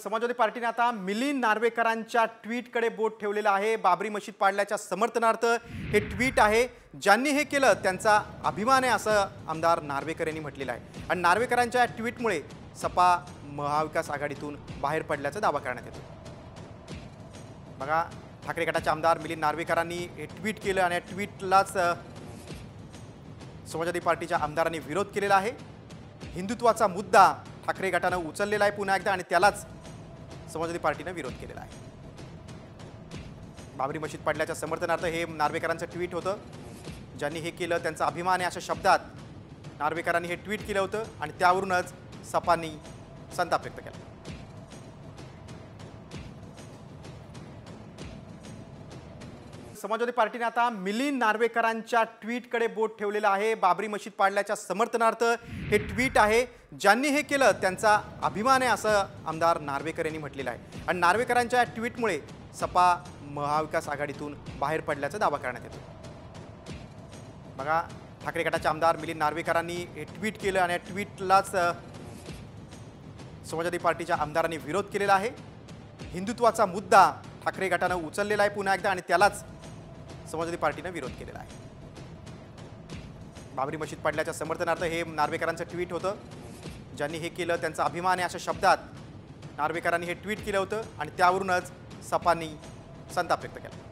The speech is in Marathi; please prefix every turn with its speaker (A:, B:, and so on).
A: समाजवादी पार्टीने आता मिलिंद नार्वेकरांच्या ट्विटकडे बोट ठेवलेलं आहे। बाबरी मशीद पाडल्याच्या समर्थनार्थ हे ट्विट आहे। ज्यांनी हे केलं त्यांचा अभिमान आहे असं आमदार नार्वेकर यांनी म्हटलेलं आहे। आणि नार्वेकरांच्या ट्विटमुळे सपा महाविकास आघाडीतून बाहेर पडल्याचा दावा करण्यात येतो। बघा, ठाकरे गटाचे आमदार मिलिंद नार्वेकरांनी हे ट्विट केलं आणि या ट्विटलाच समाजवादी पार्टीच्या आमदारांनी विरोध केलेला आहे। हिंदुत्वाचा मुद्दा ठाकरे गटाने उचललेला आहे पुन्हा एकदा आणि त्यालाच समाजवादी पार्टीने विरोध केलेला आहे। बाबरी मशीद पाडल्याच्या समर्थनार्थ हे नार्वेकरांचं ट्विट होतं। ज्यांनी हे केलं त्यांचा अभिमान आहे अशा शब्दात नार्वेकरांनी हे ट्विट केलं होतं आणि त्यावरूनच सपांनी संताप व्यक्त केला। समाजवादी पार्टीने आता मिलिंद नार्वेकरांच्या ट्विटकडे बोट ठेवलेलं आहे। बाबरी मशीद पाडल्याच्या समर्थनार्थ हे ट्विट आहे। ज्यांनी हे केलं त्यांचा अभिमान आहे असं आमदार नार्वेकर यांनी म्हटलेलं आहे। आणि नार्वेकरांच्या ट्विटमुळे सपा महाविकास आघाडीतून बाहेर पडल्याचा दावा करण्यात येतो। बघा, ठाकरे गटाचे आमदार मिलिंद नार्वेकरांनी हे ट्विट केलं आणि या ट्विटलाच समाजवादी पार्टीच्या आमदारांनी विरोध केलेला आहे। हिंदुत्वाचा मुद्दा ठाकरे गटाने उचललेला आहे पुन्हा एकदा आणि त्यालाच समाजवादी पार्टीने विरोध केलेला आहे। बाबरी मशीद पाडल्याच्या समर्थनार्थ हे नार्वेकरांचं ट्विट होतं। ज्यांनी हे केलं त्यांचा अभिमान आहे अशा शब्दात नार्वेकरांनी हे ट्विट केलं होतं आणि त्यावरूनच सपांनी संताप व्यक्त केला।